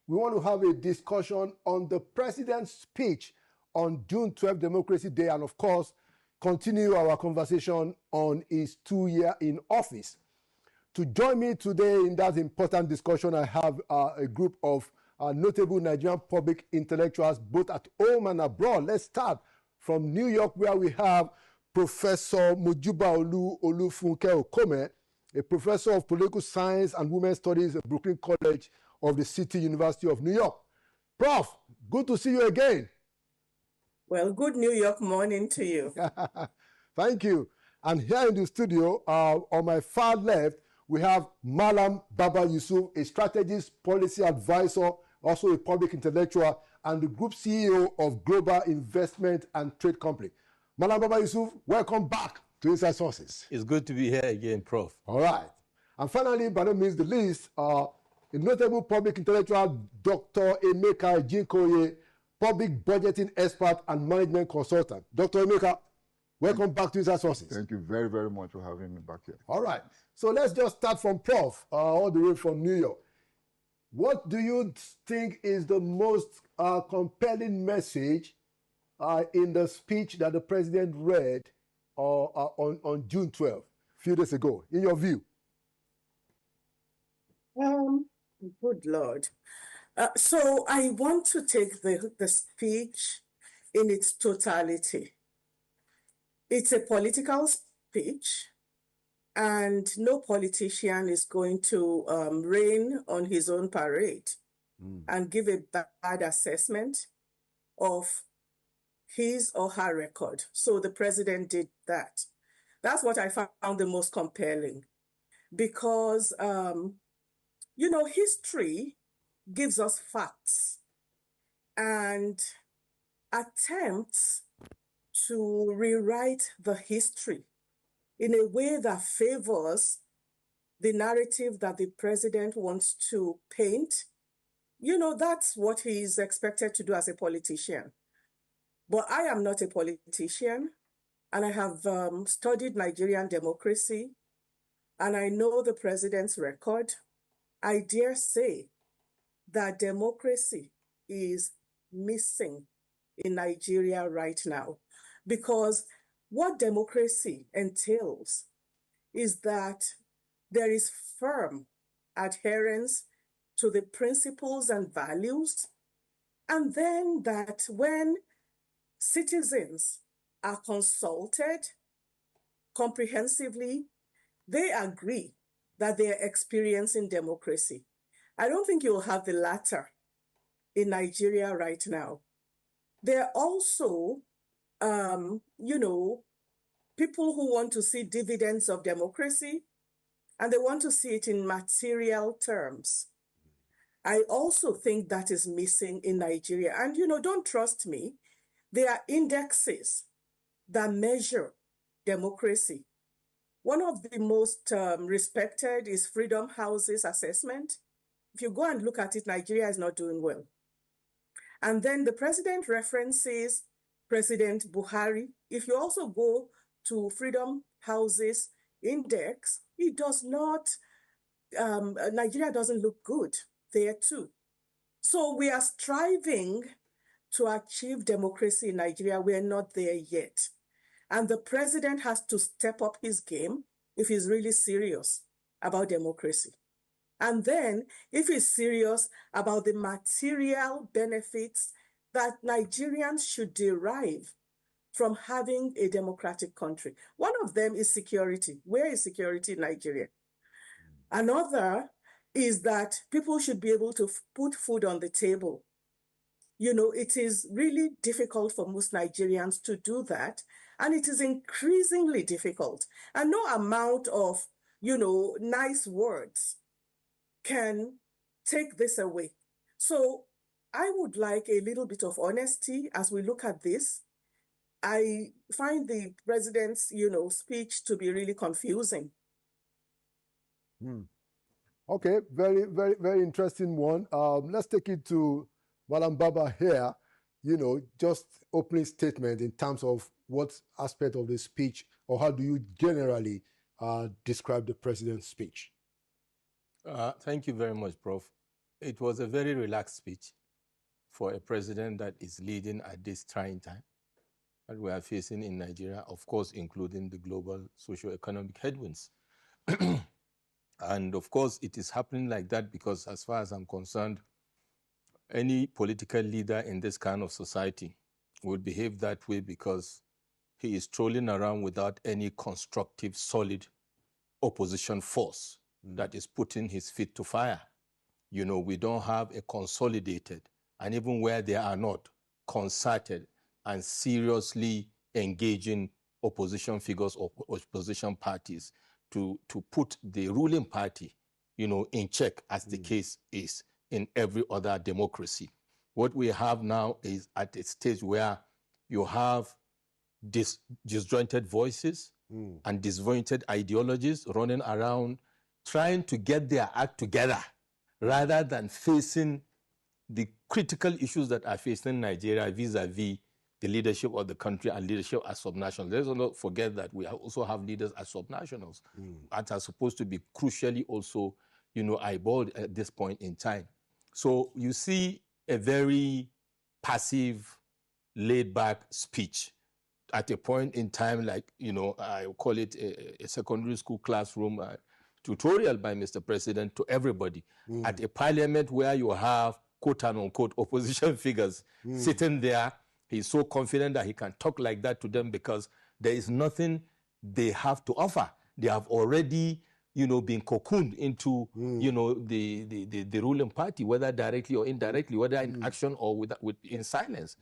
we want to have a discussion on the president's speech on June 12th, Democracy Day, and of course, continue our conversation on his 2 year in office. To join me today in that important discussion, I have a group of notable Nigerian public intellectuals, both at home and abroad. Let's start from New York, where we have Professor Mujuba Olufunke Okome, a professor of political science and women's studies at Brooklyn College of the City University of New York. Prof, good to see you again. Well, good New York morning to you. Thank you. And here in the studio, on my far left, we have Malam Baba Yusuf, a strategist, policy advisor, also a public intellectual, and the group CEO of Global Investment and Trade Company. Malam Baba Yusuf, welcome back to Inside Sources. It's good to be here again, Prof. All right. And finally, by no means the least, a notable public intellectual, Dr. Emeka Jinkoye, public budgeting expert and management consultant. Dr. Emeka, welcome back to Inside Sources. Thank you very, very much for having me back here. All right. So let's just start from Prof, all the way from New York. What do you think is the most compelling message in the speech that the president read on June 12th, a few days ago, in your view? Good Lord. So I want to take the speech in its totality. It's a political speech, and no politician is going to rain on his own parade and give a bad assessment of his or her record. So the president did that. That's what I found the most compelling, because, history gives us facts and attempts to rewrite the history in a way that favors the narrative that the president wants to paint. That's what he is expected to do as a politician. But I am not a politician, and I have studied Nigerian democracy, and I know the president's record. I dare say that democracy is missing in Nigeria right now, because what democracy entails is that there is firm adherence to the principles and values, and then that when citizens are consulted comprehensively, they agree that they are experiencing democracy. I don't think you'll have the latter in Nigeria right now. There are also, people who want to see dividends of democracy, and they want to see it in material terms. I also think that is missing in Nigeria. And, don't trust me, there are indexes that measure democracy. One of the most respected is Freedom House's assessment. If you go and look at it, Nigeria is not doing well. And then the president references President Buhari. If you also go to Freedom House's index, it does not, Nigeria doesn't look good there too. So we are striving to achieve democracy in Nigeria. We're not there yet. And the president has to step up his game if he's really serious about democracy. And then if he's serious about the material benefits that Nigerians should derive from having a democratic country. One of them is security. Where is security in Nigeria? Another is that people should be able to put food on the table. It is really difficult for most Nigerians to do that, and it is increasingly difficult. And no amount of, nice words can take this away. So I would like a little bit of honesty as we look at this. I find the president's, speech to be really confusing. Okay, very, very, very interesting one. Let's take it to Malam Baba here, just opening statement in terms of what aspect of the speech, or how do you generally describe the president's speech? Thank you very much, Prof. It was a very relaxed speech for a president that is leading at this trying time that we are facing in Nigeria, of course, including the global socio-economic headwinds. And of course, it is happening like that because, as far as I'm concerned, any political leader in this kind of society would behave that way because he is strolling around without any constructive, solid opposition force that is putting his feet to fire. You know, we don't have a consolidated, and even where they are not, concerted and seriously engaging opposition figures or opposition parties to put the ruling party, you know, in check, as the case is in every other democracy. What we have now is at a stage where you have disjointed voices and disjointed ideologies running around trying to get their act together rather than facing the critical issues that are facing Nigeria vis-a-vis the leadership of the country and leadership as subnationals. Let's not forget that we also have leaders as subnationals that are supposed to be crucially also, you know, eyeballed at this point in time. So you see a very passive, laid-back speech at a point in time, like, you know, I call it a secondary school classroom tutorial by Mr. President to everybody at a parliament where you have quote unquote opposition figures sitting there. He's so confident that he can talk like that to them because there is nothing they have to offer. They have already, you know, been cocooned into, you know, the ruling party, whether directly or indirectly, whether in action or in silence.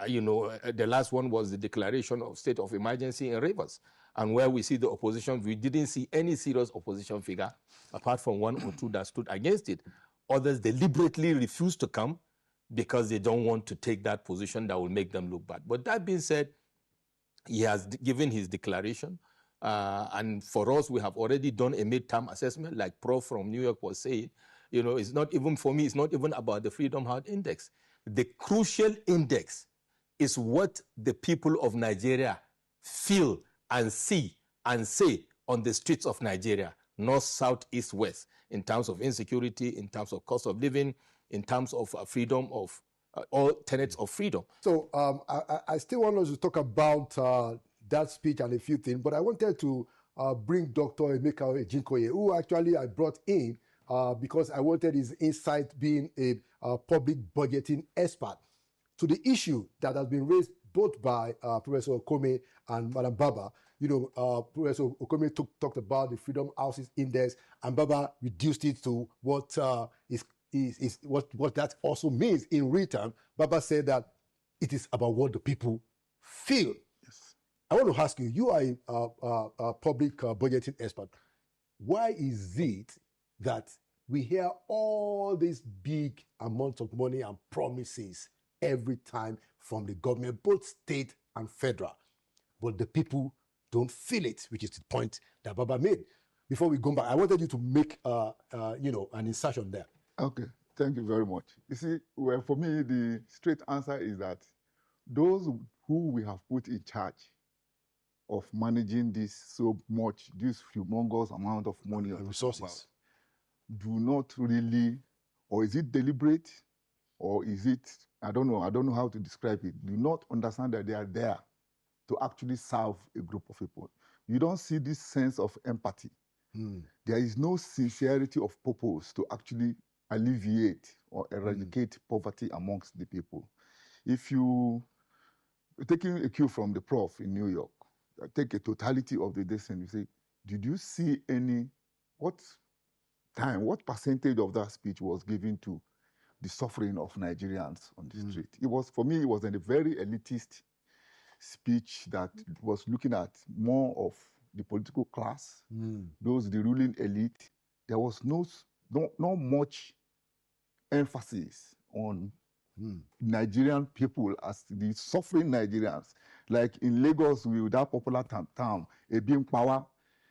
You know, the last one was the declaration of state of emergency in Rivers. And where we see the opposition, we didn't see any serious opposition figure, apart from one or two that stood against it. Others deliberately refused to come because they don't want to take that position that will make them look bad. But that being said, he has given his declaration. And for us, we have already done a midterm assessment, like Prof from New York was saying. You know, it's not even, for me, it's not even about the Freedom House Index. The crucial index is what the people of Nigeria feel and see and say on the streets of Nigeria, north, south, east, west, in terms of insecurity, in terms of cost of living, in terms of freedom of all tenets of freedom. So I still want us to talk about that speech and a few things, but I wanted to bring Dr. Emeka Ejinkoye, who actually I brought in because I wanted his insight, being a public budgeting expert, to the issue that has been raised both by Professor Okome and Madam Baba. You know, Professor Okome talked about the Freedom Houses Index, and Baba reduced it to what is what that also means in return. Baba said that it is about what the people feel. Yes. I want to ask you, you are a public budgeting expert. Why is it that we hear all these big amounts of money and promises every time from the government, both state and federal, but the people don't feel it, which is the point that Baba made? Before we go back, I wanted you to make you know, an insertion there. Okay, thank you very much. You see, well, for me, the straight answer is that those who we have put in charge of managing this humongous amount of money and resources do not really, or is it deliberate, or is it, I don't know how to describe it, do not understand that they are there to actually serve a group of people. You don't see this sense of empathy. There is no sincerity of purpose to actually alleviate or eradicate poverty amongst the people. If you, taking a cue from the prof in New York, take a totality of the day and you say, did you see what percentage of that speech was given to the suffering of Nigerians on the street? It was, for me, it was a very elitist speech that was looking at more of the political class, the ruling elite. There was not much emphasis on Nigerian people as the suffering Nigerians. Like in Lagos, with that popular term, Ebim Power,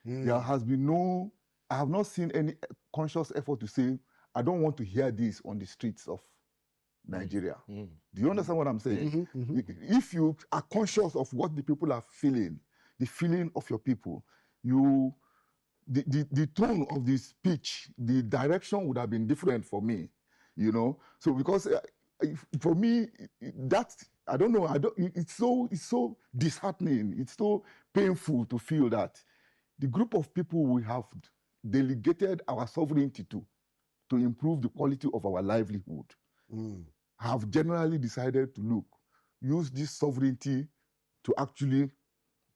there has been I have not seen any conscious effort to say, I don't want to hear this on the streets of Nigeria. Do you understand what I'm saying? If you are conscious of what the people are feeling, the feeling of your people, the tone of the speech, the direction would have been different for me, you know. So because for me, that I don't know, it's so disheartening. It's so painful to feel that the group of people we have delegated our sovereignty to improve the quality of our livelihood have generally decided to use this sovereignty to actually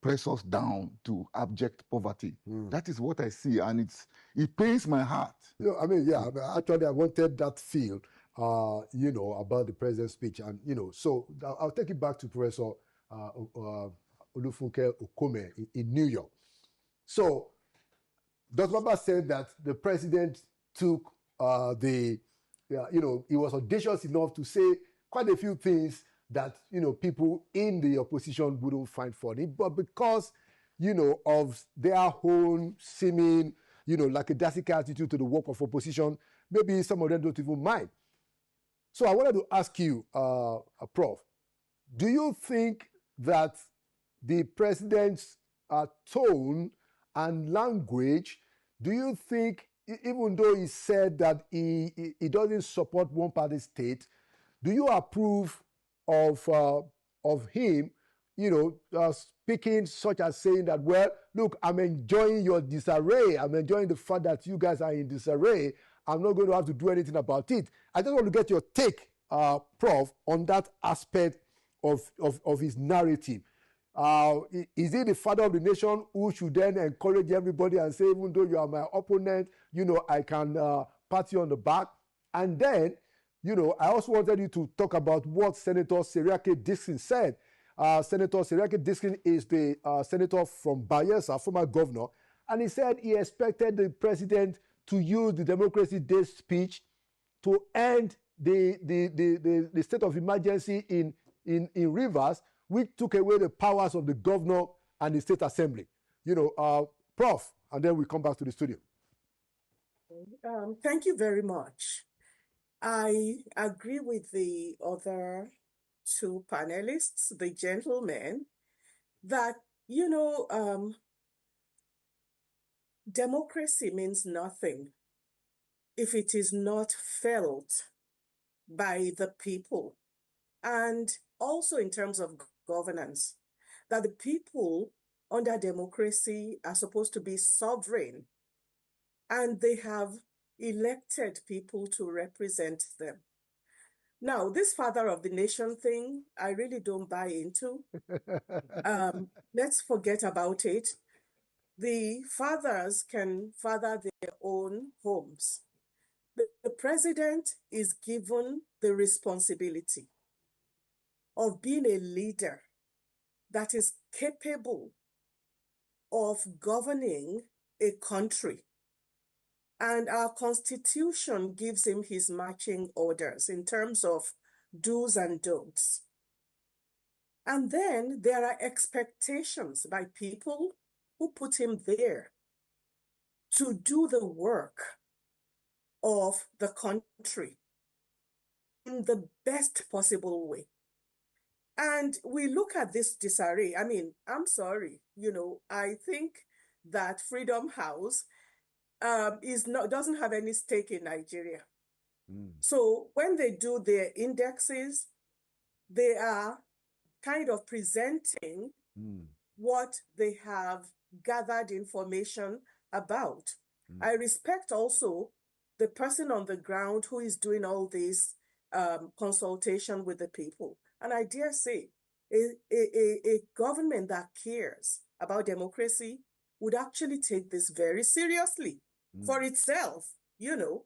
press us down to abject poverty. That is what I see, and it pains my heart. You know, I mean, yeah, actually, I wanted that feel, you know, about the president's speech, and you know, so I'll take it back to Professor Olufunke Okome in New York. So, Dr. Baba said that the president took you know, he was audacious enough to say quite a few things that, you know, people in the opposition wouldn't find funny, but because, you know, of their own seeming, you know, lackadaisical attitude to the work of opposition, maybe some of them don't even mind. So I wanted to ask you, Prof, do you think that the president's tone and language, do you think, even though he said that he doesn't support one-party state, do you approve of him, you know, speaking such as saying that, well, look, I'm enjoying your disarray. I'm enjoying the fact that you guys are in disarray. I'm not going to have to do anything about it. I just want to get your take, Prof, on that aspect of his narrative. Is he the father of the nation who should then encourage everybody and say, even though you are my opponent, you know, I can pat you on the back? And then, you know, I also wanted you to talk about what Senator Seriake Dickson said. Senator Seriake Dickson is the senator from Bayelsa, former governor, and he said he expected the president to use the Democracy Day speech to end the state of emergency in Rivers, which took away the powers of the governor and the state assembly. You know, Prof, and then we come back to the studio. Thank you very much. I agree with the other two panelists, the gentlemen, that, you know, democracy means nothing if it is not felt by the people. And also in terms of governance, that the people under democracy are supposed to be sovereign, and they have elected people to represent them. Now, this father of the nation thing, I really don't buy into. Let's forget about it. The fathers can father their own homes. The president is given the responsibility of being a leader that is capable of governing a country. And our Constitution gives him his marching orders in terms of do's and don'ts. And then there are expectations by people who put him there to do the work of the country in the best possible way. And we look at this disarray. I mean, I'm sorry, you know, I think that Freedom House doesn't have any stake in Nigeria. So when they do their indexes, they are kind of presenting what they have gathered information about. I respect also the person on the ground who is doing all this consultation with the people. And I dare say, a government that cares about democracy would actually take this very seriously for itself, you know,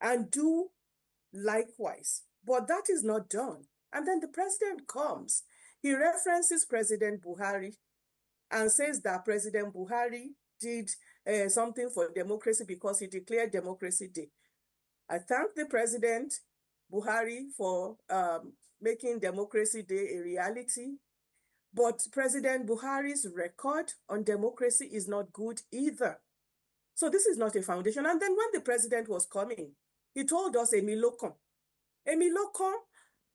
and do likewise. But that is not done. And then the president comes. He references President Buhari and says that President Buhari did something for democracy because he declared Democracy Day. I thank the President Buhari for making Democracy Day a reality. But President Buhari's record on democracy is not good either. So this is not a foundation. And then when the president was coming, he told us Emi Lokon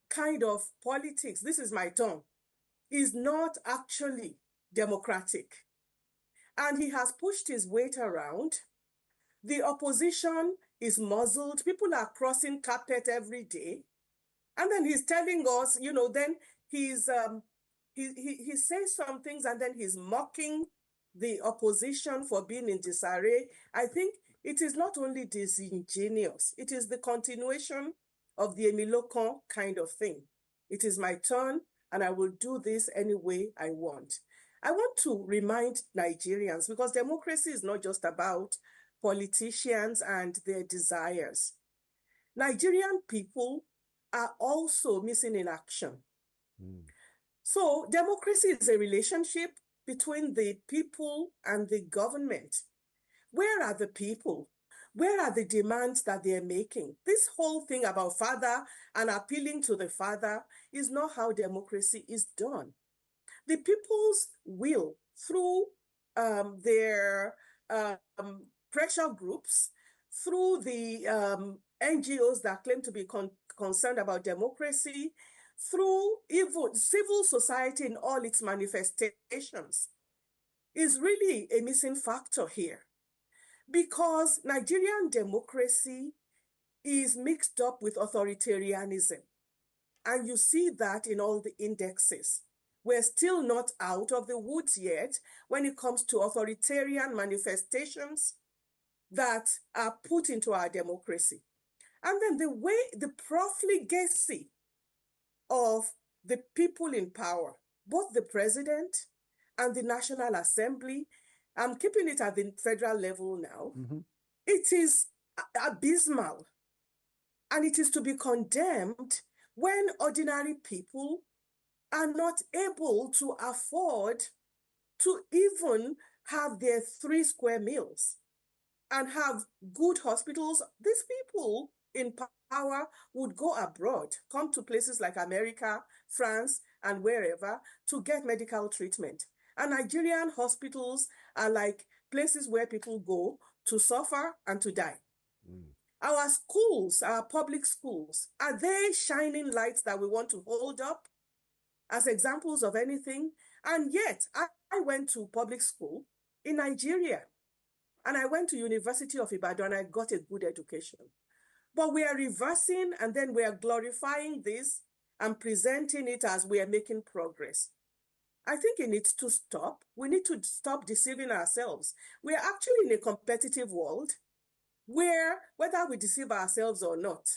kind of politics, this is my tongue, is not actually democratic. And he has pushed his weight around. The opposition is muzzled. People are crossing carpet every day. And then he's telling us, then he's he says some things and then he's mocking the opposition for being in disarray. I think it is not only disingenuous, it is the continuation of the Emilokon kind of thing. It is my turn and I will do this any way I want. I want to remind Nigerians, because democracy is not just about politicians and their desires. Nigerian people are also missing in action. So democracy is a relationship between the people and the government. Where are the people? Where are the demands that they're making? This whole thing about father and appealing to the father is not how democracy is done. The people's will, through their pressure groups, through the NGOs that claim to be concerned about democracy, through even civil society in all its manifestations, is really a missing factor here. Because Nigerian democracy is mixed up with authoritarianism. And you see that in all the indexes. We're still not out of the woods yet when it comes to authoritarian manifestations that are put into our democracy. And then the profligacy of the people in power, both the president and the National Assembly, I'm keeping it at the federal level now, it is abysmal. And it is to be condemned when ordinary people are not able to afford to even have their 3 square meals and have good hospitals. These people in power would go abroad, come to places like America, France, and wherever to get medical treatment. And Nigerian hospitals are like places where people go to suffer and to die. Our schools, our public schools, are they shining lights that we want to hold up as examples of anything? And yet, I went to public school in Nigeria, and I went to University of Ibadan, and I got a good education. But we are reversing, and then we are glorifying this and presenting it as we are making progress. I think it needs to stop. We need to stop deceiving ourselves. We are actually in a competitive world where, whether we deceive ourselves or not,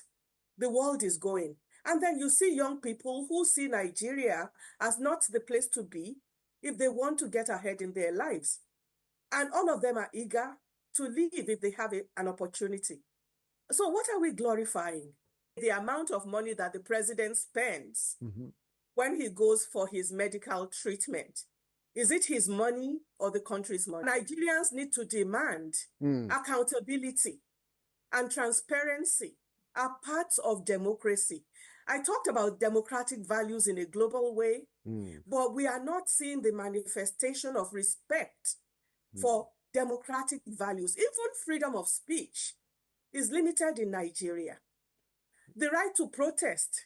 the world is going. And then you see young people who see Nigeria as not the place to be if they want to get ahead in their lives. And all of them are eager to leave if they have an opportunity. So what are we glorifying? The amount of money that the president spends when he goes for his medical treatment. Is it his money or the country's money? Nigerians need to demand accountability and transparency are parts of democracy. I talked about democratic values in a global way, but we are not seeing the manifestation of respect for democratic values. Even freedom of speech is limited in Nigeria. The right to protest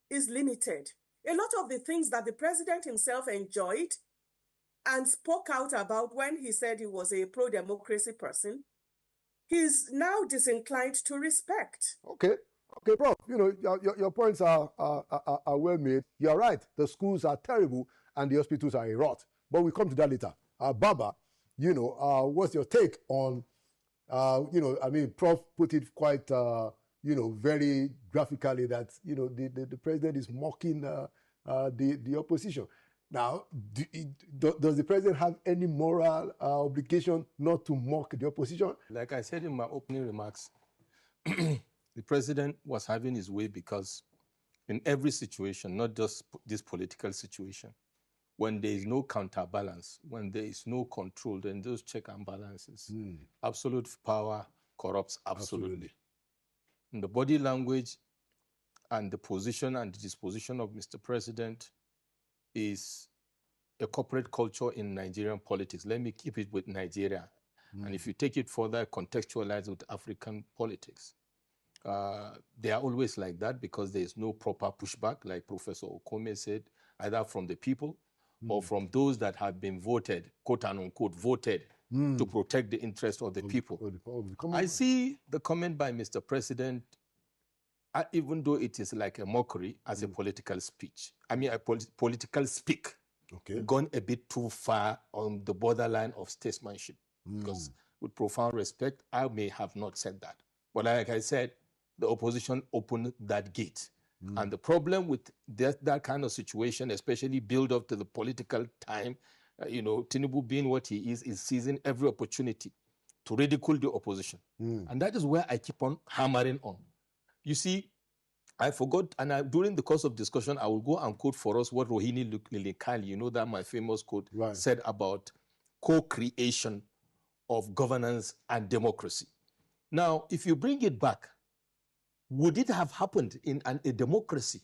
is limited. A lot of the things that the president himself enjoyed and spoke out about when he said he was a pro-democracy person, he's now disinclined to respect. Okay, Prof. Your points are well made. You're right. The schools are terrible and the hospitals are a rot. But we'll come to that later. Baba, what's your take on, Prof put it quite, very graphically that, the president is mocking the opposition. Now, does the president have any moral obligation not to mock the opposition? Like I said in my opening remarks, the president was having his way because in every situation, not just this political situation, when there is no counterbalance, when there is no control, then those check and balances, absolute power corrupts absolutely. And the body language and the position and the disposition of Mr. President is a corporate culture in Nigerian politics. Let me keep it with Nigeria. And if you take it further, contextualize with African politics. They are always like that because there is no proper pushback, like Professor Okome said, either from the people or from those that have been voted, quote and unquote, voted to protect the interest of the people. I see the comment by Mr. President, even though it is like a mockery, as a political speech. I mean, a political speak, gone a bit too far on the borderline of statesmanship. Because with profound respect, I may have not said that. But like I said, the opposition opened that gate. And the problem with that kind of situation, especially build up to the political time, Tinubu being what he is seizing every opportunity to ridicule the opposition. And that is where I keep on hammering on. You see, I forgot, and during the course of discussion, I will go and quote for us what Rohini Lilikali, that my famous quote, said about co-creation of governance and democracy. Now, if you bring it back, would it have happened in a democracy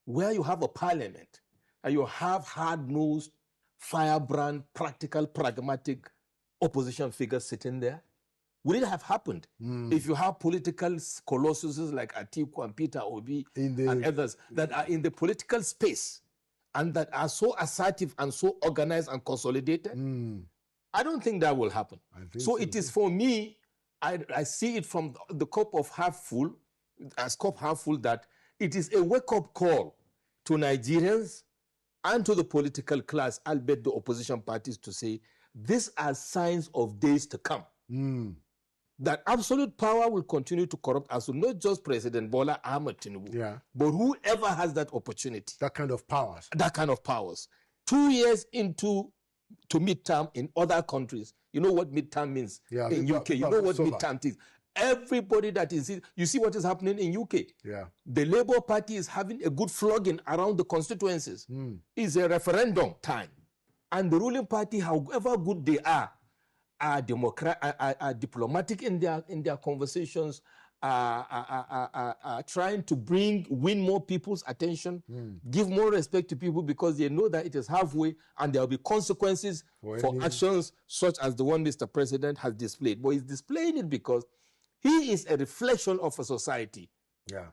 where you have a parliament and you have hard-nosed, firebrand, practical, pragmatic opposition figures sitting there? Would it have happened if you have political colossuses like Atiku and Peter Obi and others that are in the political space and that are so assertive and so organized and consolidated? I don't think that will happen. So it is, for me, I see it from the cup of half full, as cup half full, that it is a wake-up call to Nigerians and to the political class, albeit the opposition parties, to say, these are signs of days to come. That absolute power will continue to corrupt us, so not just President Bola Ahmed Tinubu, but whoever has that opportunity. That kind of powers. That kind of powers. 2 years into midterm in other countries, you know what midterm means in UK. You know what midterm is. Everybody that is in, you see what is happening in UK. The Labour Party is having a good flogging around the constituencies. It's a referendum time. And the ruling party, however good they are diplomatic in their conversations, are trying to win more people's attention, give more respect to people, because they know that it is halfway and there will be consequences for actions such as the one Mr. President has displayed. But he's displaying it because he is a reflection of a society.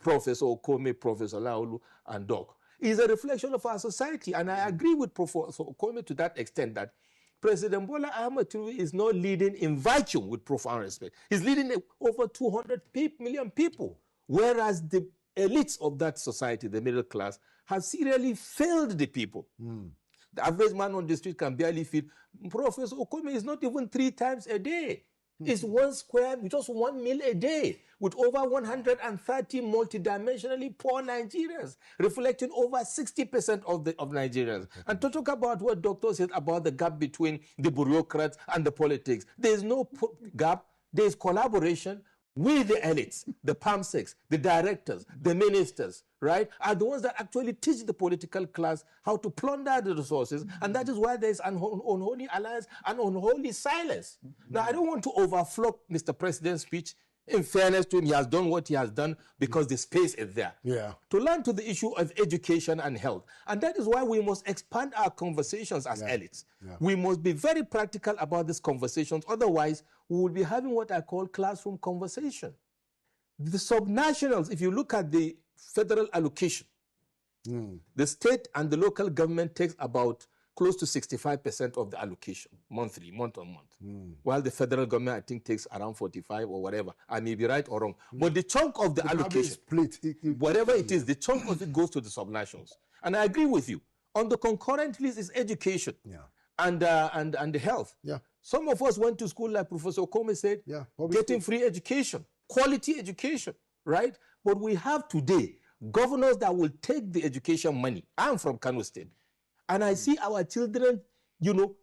Professor Okome, Professor Laolu, and Doc. He's a reflection of our society. And I agree with Professor Okome to that extent that President Bola Ahmed Tinubu is not leading in vacuum with profound respect. He's leading over 200 million people, whereas the elites of that society, the middle class, have seriously failed the people. The average man on the street can barely feed. Professor Okome is not even 3 times a day. It's 1 square, just 1 meal a day, with over 130 multidimensionally poor Nigerians, reflecting over 60% of Nigerians. And to talk about what Dr. said about the gap between the bureaucrats and the politics, there's no gap, there's collaboration. We, the elites, the PAMSECs, the directors, the ministers, right, are the ones that actually teach the political class how to plunder the resources. And that is why there's an unholy alliance and unholy silence. Now, I don't want to overflow Mr. President's speech. In fairness to him, he has done what he has done because the space is there. To learn to the issue of education and health. And that is why we must expand our conversations as elites. We must be very practical about these conversations. Otherwise, we will be having what I call classroom conversation. The subnationals, if you look at the federal allocation, the state and the local government takes about close to 65% of the allocation, month on month. While the federal government, I think, takes around 45 or whatever. I may be right or wrong. But the chunk of the allocation, whatever it is, the chunk of it goes to the subnationals. And I agree with you. On the concurrent list is education and the health. Some of us went to school, like Professor Okome said, getting free education, quality education, right? But we have today governors that will take the education money. I'm from Kano State. And I see our children,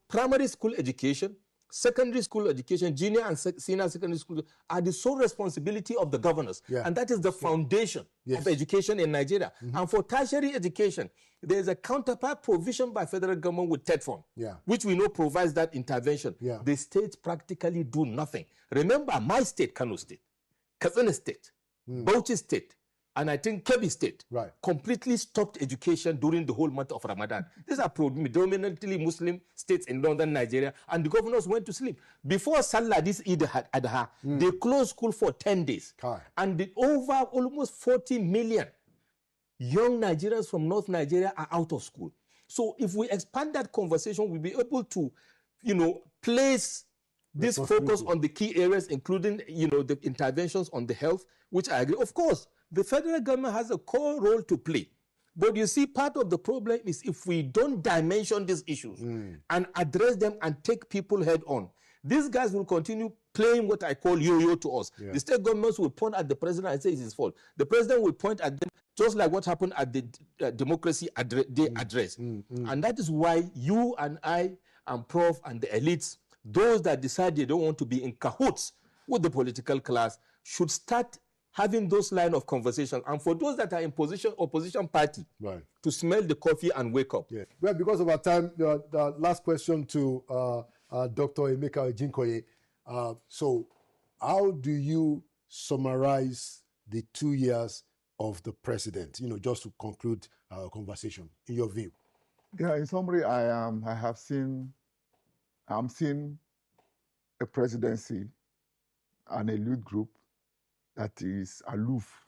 primary school education, secondary school education, junior and senior secondary school are the sole responsibility of the governors. And that is the foundation of education in Nigeria. And for tertiary education, there is a counterpart provision by federal government with TETFON, which we know provides that intervention. The states practically do nothing. Remember, my state, Kano State, Katsina State, Bauchi State, and I think Kebbi State completely stopped education during the whole month of Ramadan. These are predominantly Muslim states in northern Nigeria, and the governors went to sleep. Before Salah, this Eid Adha, they closed school for 10 days. And over almost 40 million young Nigerians from North Nigeria are out of school. So if we expand that conversation, we'll be able to, place This focus on the key areas, including, the interventions on the health, which I agree. Of course, the federal government has a core role to play. But you see, part of the problem is if we don't dimension these issues and address them and take people head on, these guys will continue playing what I call yo-yo to us. Yeah. The state governments will point at the president and say it's his fault. The president will point at them, just like what happened at the Democracy Day address. And that is why you and I and Prof and the elites, those that decide they don't want to be in cahoots with the political class, should start having those line of conversation. And for those that are in opposition party, to smell the coffee and wake up. Yeah. Well, because of our time, the last question to Dr. Emeka Ejinkoye. So how do you summarize the 2 years of the president, just to conclude our conversation, in your view? Yeah, in summary, I'm seeing a presidency and a lead group that is aloof,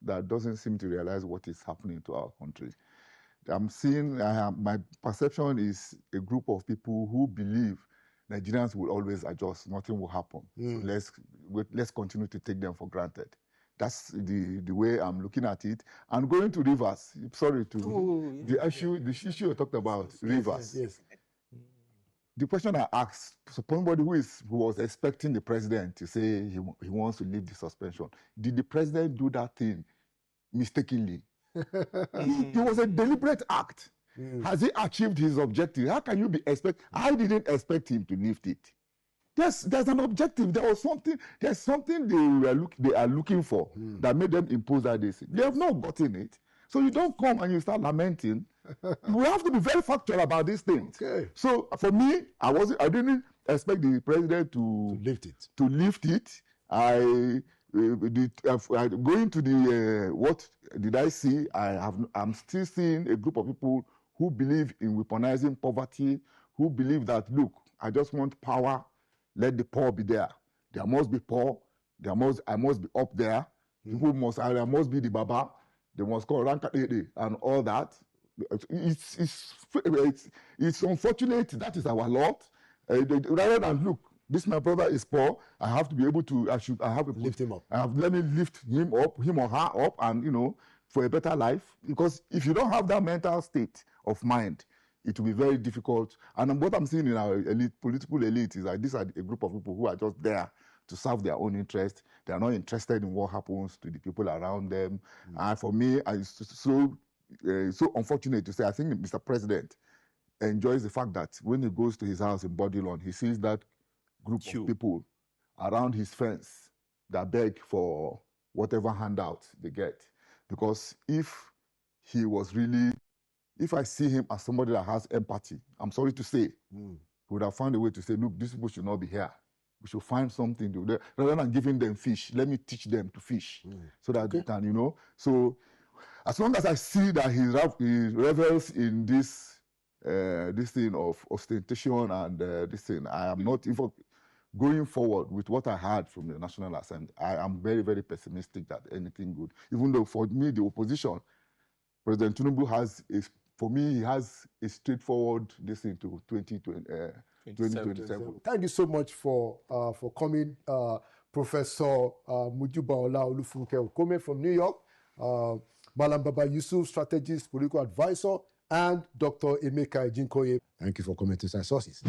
that doesn't seem to realize what is happening to our country. I'm seeing, my perception is a group of people who believe Nigerians will always adjust, nothing will happen. So let's continue to take them for granted. That's the way I'm looking at it. And going to Rivers, the issue you talked about, Rivers. Yes. The question I asked, so somebody who was expecting the president to say he wants to leave the suspension, did the president do that thing mistakenly? It was a deliberate act. Has he achieved his objective? How can you be I didn't expect him to lift it. There's an objective. There's something they are looking for that made them impose that decision. They have not gotten it. So you don't come and you start lamenting. We have to be very factual about these things. Okay. So for me, I didn't expect the president to lift it. Going to the what did I see? I'm still seeing a group of people who believe in weaponizing poverty, who believe that, look, I just want power, let the poor be there. There must be poor, I must be up there. I must be the Baba, they must call Ranka and all that. It's unfortunate, that is our lot. Rather than, look, this my brother is poor, I have to be able to, lift him up. Let me lift him or her up, and for a better life. Because if you don't have that mental state of mind, it will be very difficult. And what I'm seeing in our political elite is that these are a group of people who are just there to serve their own interest. They are not interested in what happens to the people around them. And for me, it's so unfortunate to say, I think Mr. President enjoys the fact that when he goes to his house in Bodilon, he sees that group of people around his fence that beg for whatever handout they get. Because if I see him as somebody that has empathy, I'm sorry to say, he would have found a way to say, look, these people should not be here. We should find something to do. Rather than giving them fish, let me teach them to fish so that they can, So as long as I see that he revels in this thing of ostentation and this thing, I am not even going forward with what I heard from the National Assembly. I am very, very pessimistic that anything good. Even though for me, the opposition, President Tinubu has a straightforward this into 2027. Thank you so much for coming, Professor Mujuba Ola Olufunke Okome from New York, Malam Baba Yusuf, strategist, political advisor, and Dr. Emeka Ejinkoye. Thank you for coming to Science Sources.